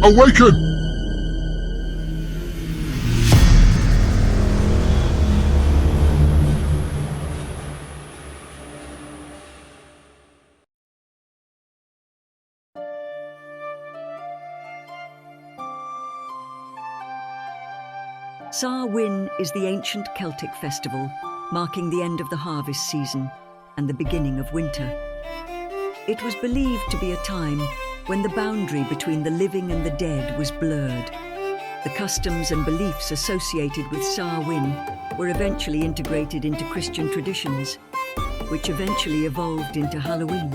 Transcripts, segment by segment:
Awaken! Samhain is the ancient Celtic festival, marking the end of the harvest season and the beginning of winter. It was believed to be a time when the boundary between the living and the dead was blurred. The customs and beliefs associated with Samhain were eventually integrated into Christian traditions, which eventually evolved into Halloween.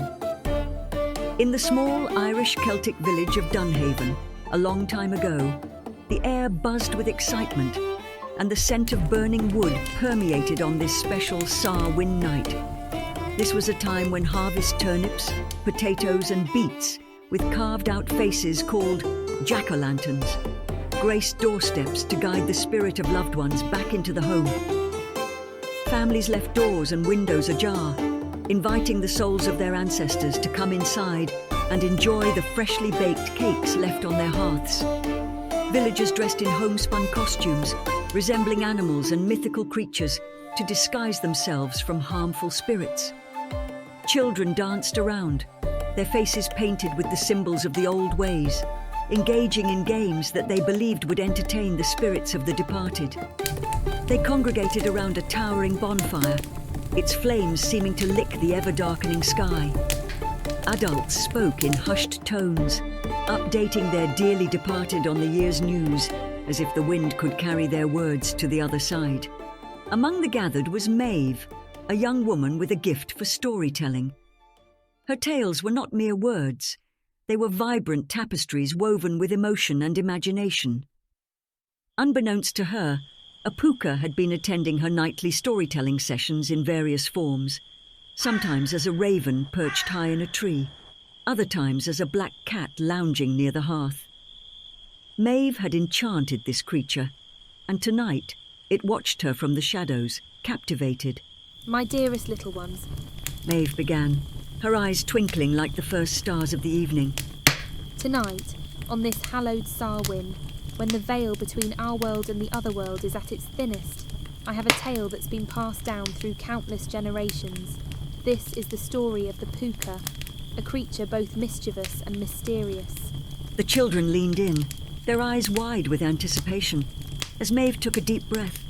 In the small Irish Celtic village of Dunhaven, a long time ago, the air buzzed with excitement, and the scent of burning wood permeated on this special Samhain night. This was a time when harvest turnips, potatoes and beets, with carved-out faces called jack-o'-lanterns, graced doorsteps to guide the spirit of loved ones back into the home. Families left doors and windows ajar, inviting the souls of their ancestors to come inside and enjoy the freshly baked cakes left on their hearths. Villagers dressed in homespun costumes, resembling animals and mythical creatures, to disguise themselves from harmful spirits. Children danced around, their faces painted with the symbols of the old ways, engaging in games that they believed would entertain the spirits of the departed. They congregated around a towering bonfire, its flames seeming to lick the ever-darkening sky. Adults spoke in hushed tones, updating their dearly departed on the year's news, as if the wind could carry their words to the other side. Among the gathered was Maeve, a young woman with a gift for storytelling. Her tales were not mere words. They were vibrant tapestries woven with emotion and imagination. Unbeknownst to her, a Pooka had been attending her nightly storytelling sessions in various forms, sometimes as a raven perched high in a tree, other times as a black cat lounging near the hearth. Maeve had enchanted this creature, and tonight it watched her from the shadows, captivated. My dearest little ones, Maeve began, her eyes twinkling like the first stars of the evening. Tonight, on this hallowed Samhain, when the veil between our world and the other world is at its thinnest, I have a tale that's been passed down through countless generations. This is the story of the Pooka, a creature both mischievous and mysterious. The children leaned in, their eyes wide with anticipation, as Maeve took a deep breath.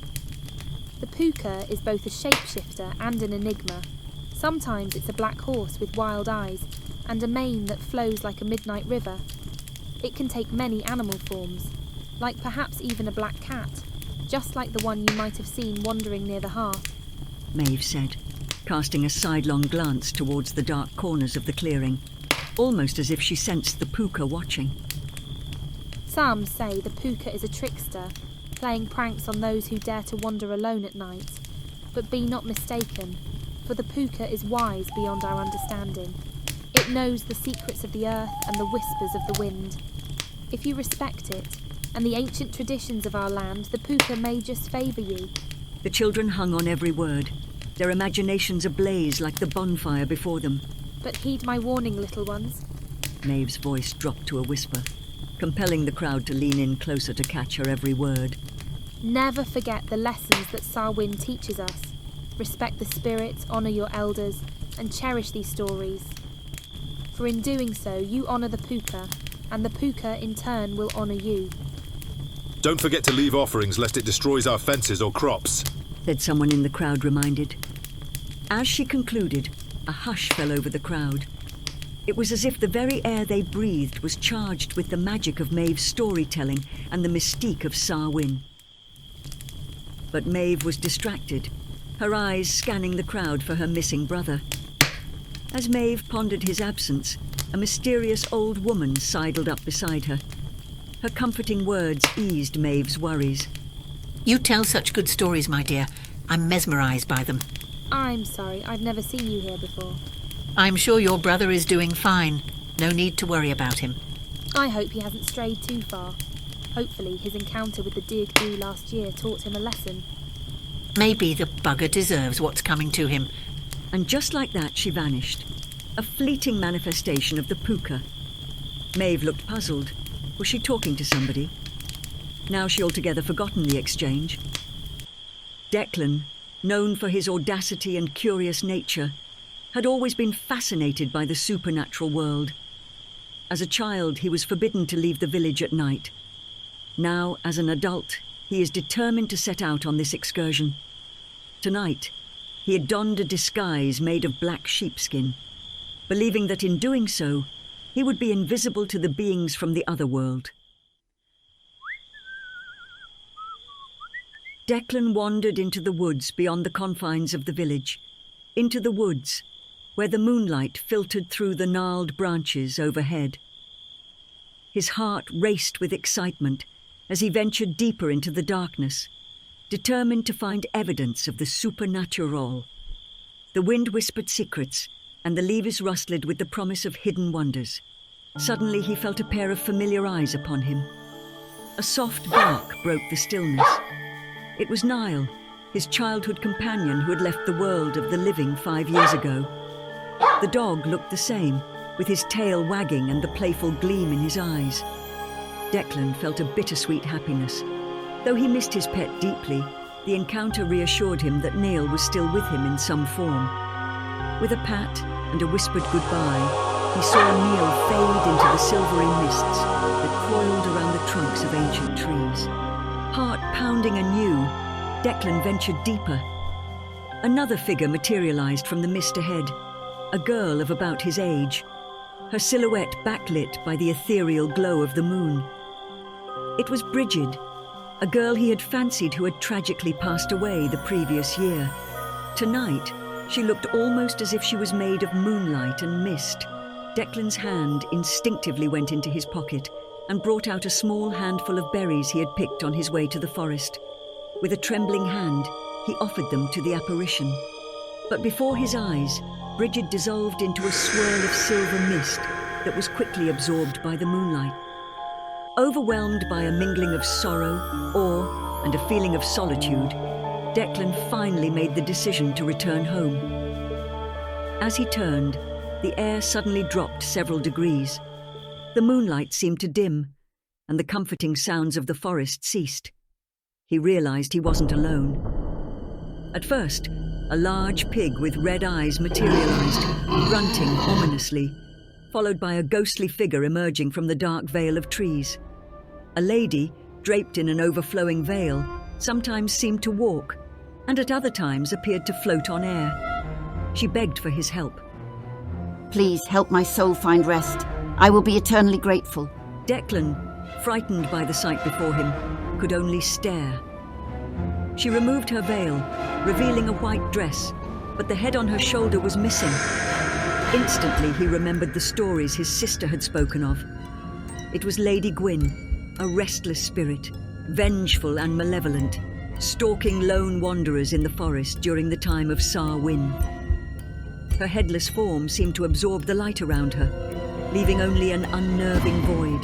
The Pooka is both a shapeshifter and an enigma. Sometimes it's a black horse with wild eyes and a mane that flows like a midnight river. It can take many animal forms, like perhaps even a black cat, just like the one you might have seen wandering near the hearth. Maeve said, casting a sidelong glance towards the dark corners of the clearing, almost as if she sensed the Pooka watching. Some say the Pooka is a trickster, playing pranks on those who dare to wander alone at night. But be not mistaken, for the Pooka is wise beyond our understanding. It knows the secrets of the earth and the whispers of the wind. If you respect it, and the ancient traditions of our land, the Pooka may just favour you. The children hung on every word, their imaginations ablaze like the bonfire before them. But heed my warning, little ones. Maeve's voice dropped to a whisper, compelling the crowd to lean in closer to catch her every word. Never forget the lessons that Samhain teaches us. Respect the spirits, honour your elders, and cherish these stories. For in doing so, you honour the Pooka, and the Pooka in turn will honour you. Don't forget to leave offerings lest it destroys our fences or crops, said someone in the crowd, reminded. As she concluded, a hush fell over the crowd. It was as if the very air they breathed was charged with the magic of Maeve's storytelling and the mystique of Samhain. But Maeve was distracted, her eyes scanning the crowd for her missing brother. As Maeve pondered his absence, a mysterious old woman sidled up beside her. Her comforting words eased Maeve's worries. You tell such good stories, my dear. I'm mesmerised by them. I'm sorry, I've never seen you here before. I'm sure your brother is doing fine. No need to worry about him. I hope he hasn't strayed too far. Hopefully his encounter with the Dig-Doo last year taught him a lesson. Maybe the bugger deserves what's coming to him. And just like that she vanished, a fleeting manifestation of the Pooka. Maeve looked puzzled. Was she talking to somebody? Now she altogether forgotten the exchange. Declan, known for his audacity and curious nature, had always been fascinated by the supernatural world. As a child, he was forbidden to leave the village at night. Now, as an adult, he is determined to set out on this excursion. Tonight, he had donned a disguise made of black sheepskin, believing that in doing so, he would be invisible to the beings from the other world. Declan wandered into the woods beyond the confines of the village, into the woods, where the moonlight filtered through the gnarled branches overhead. His heart raced with excitement as he ventured deeper into the darkness, determined to find evidence of the supernatural. The wind whispered secrets, and the leaves rustled with the promise of hidden wonders. Suddenly he felt a pair of familiar eyes upon him. A soft bark broke the stillness. It was Niall, his childhood companion who had left the world of the living 5 years ago. The dog looked the same, with his tail wagging and the playful gleam in his eyes. Declan felt a bittersweet happiness. Though he missed his pet deeply, the encounter reassured him that Niall was still with him in some form. With a pat and a whispered goodbye, he saw Niall fade into the silvery mists that coiled around the trunks of ancient trees. Heart pounding anew, Declan ventured deeper. Another figure materialized from the mist ahead, a girl of about his age, her silhouette backlit by the ethereal glow of the moon. It was Bridget, a girl he had fancied who had tragically passed away the previous year. Tonight, she looked almost as if she was made of moonlight and mist. Declan's hand instinctively went into his pocket and brought out a small handful of berries he had picked on his way to the forest. With a trembling hand, he offered them to the apparition. But before his eyes, Bridget dissolved into a swirl of silver mist that was quickly absorbed by the moonlight. Overwhelmed by a mingling of sorrow, awe, and a feeling of solitude, Declan finally made the decision to return home. As he turned, the air suddenly dropped several degrees. The moonlight seemed to dim, and the comforting sounds of the forest ceased. He realized he wasn't alone. At first, a large pig with red eyes materialized, grunting ominously, followed by a ghostly figure emerging from the dark veil of trees. A lady, draped in an overflowing veil, sometimes seemed to walk, and at other times appeared to float on air. She begged for his help. Please help my soul find rest. I will be eternally grateful. Declan, frightened by the sight before him, could only stare. She removed her veil, revealing a white dress, but the head on her shoulder was missing. Instantly he remembered the stories his sister had spoken of. It was Lady Gwyn, a restless spirit, vengeful and malevolent, stalking lone wanderers in the forest during the time of Samhain. Her headless form seemed to absorb the light around her, leaving only an unnerving void.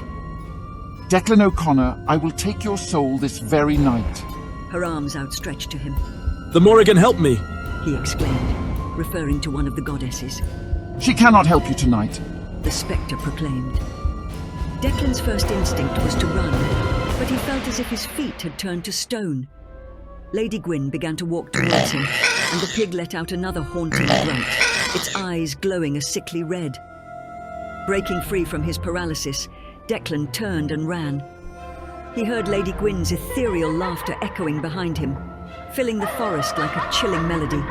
Declan O'Connor, I will take your soul this very night. Her arms outstretched to him. The Morrigan help me! He exclaimed, referring to one of the goddesses. She cannot help you tonight. The spectre proclaimed. Declan's first instinct was to run, but he felt as if his feet had turned to stone. Lady Gwyn began to walk towards him, and the pig let out another haunting grunt, its eyes glowing a sickly red. Breaking free from his paralysis, Declan turned and ran. He heard Lady Gwyn's ethereal laughter echoing behind him, filling the forest like a chilling melody.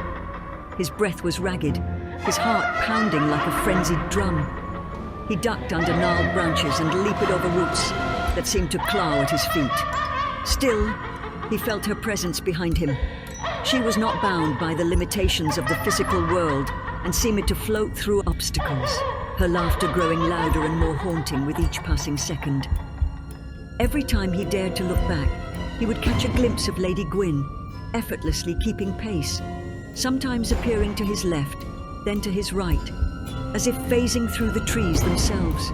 His breath was ragged, his heart pounding like a frenzied drum. He ducked under gnarled branches and leaped over roots that seemed to claw at his feet. Still, he felt her presence behind him. She was not bound by the limitations of the physical world and seemed to float through obstacles, her laughter growing louder and more haunting with each passing second. Every time he dared to look back, he would catch a glimpse of Lady Gwyn, effortlessly keeping pace, sometimes appearing to his left, then to his right, as if phasing through the trees themselves.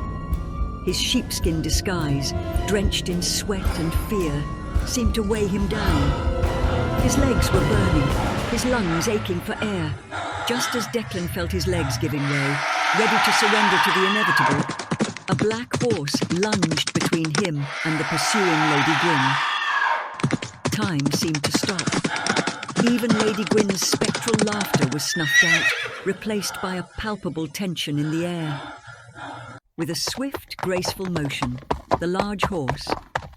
His sheepskin disguise, drenched in sweat and fear, seemed to weigh him down. His legs were burning, his lungs aching for air, just as Declan felt his legs giving way, ready to surrender to the inevitable. A black horse lunged between him and the pursuing Lady Gwyn. Time seemed to stop. Even Lady Gwyn's spectral laughter was snuffed out, replaced by a palpable tension in the air. With a swift, graceful motion, the large horse,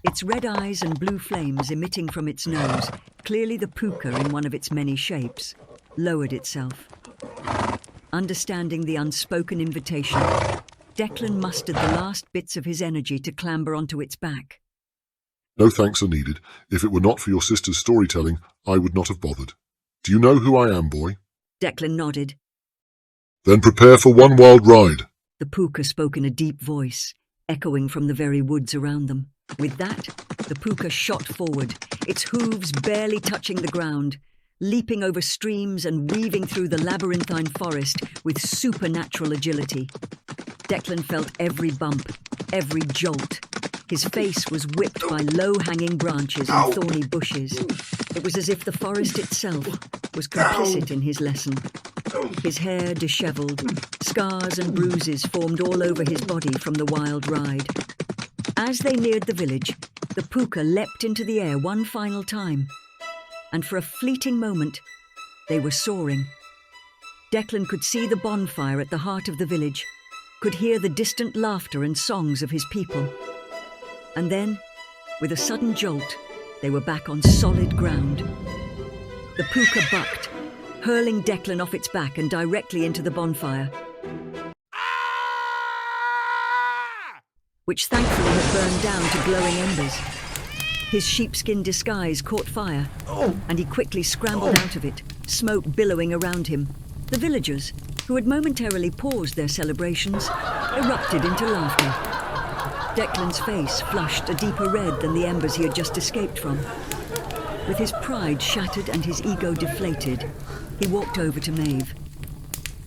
its red eyes and blue flames emitting from its nose, clearly the Pooka in one of its many shapes, lowered itself. Understanding the unspoken invitation, Declan mustered the last bits of his energy to clamber onto its back. No thanks are needed. If it were not for your sister's storytelling, I would not have bothered. Do you know who I am, boy? Declan nodded. Then prepare for one wild ride. The Pooka spoke in a deep voice, echoing from the very woods around them. With that, the Pooka shot forward, its hooves barely touching the ground, leaping over streams and weaving through the labyrinthine forest with supernatural agility. Declan felt every bump, every jolt. His face was whipped by low-hanging branches and thorny bushes. It was as if the forest itself was complicit in his lesson. His hair dishevelled, scars and bruises formed all over his body from the wild ride. As they neared the village, the Pooka leapt into the air one final time, and for a fleeting moment, they were soaring. Declan could see the bonfire at the heart of the village, could hear the distant laughter and songs of his people. And then, with a sudden jolt, they were back on solid ground. The Pooka bucked, hurling Declan off its back and directly into the bonfire, which thankfully had burned down to glowing embers. His sheepskin disguise caught fire, and he quickly scrambled out of it, smoke billowing around him. The villagers, who had momentarily paused their celebrations, erupted into laughter. Declan's face flushed a deeper red than the embers he had just escaped from. With his pride shattered and his ego deflated, he walked over to Maeve.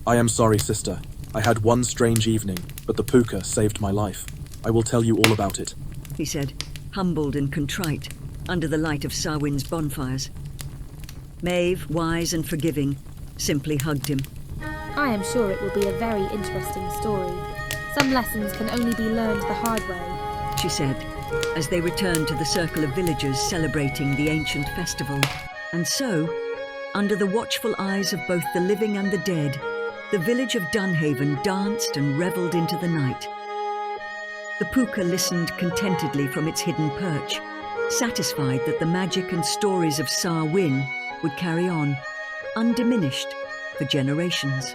I am sorry, sister. I had one strange evening, but the Pooka saved my life. I will tell you all about it, he said, humbled and contrite, under the light of Sarwyn's bonfires. Maeve, wise and forgiving, simply hugged him. I am sure it will be a very interesting story. Some lessons can only be learned the hard way, she said, as they returned to the circle of villagers celebrating the ancient festival. And so, under the watchful eyes of both the living and the dead, the village of Dunhaven danced and revelled into the night. The Pooka listened contentedly from its hidden perch, satisfied that the magic and stories of Sarwyn would carry on, undiminished, for generations.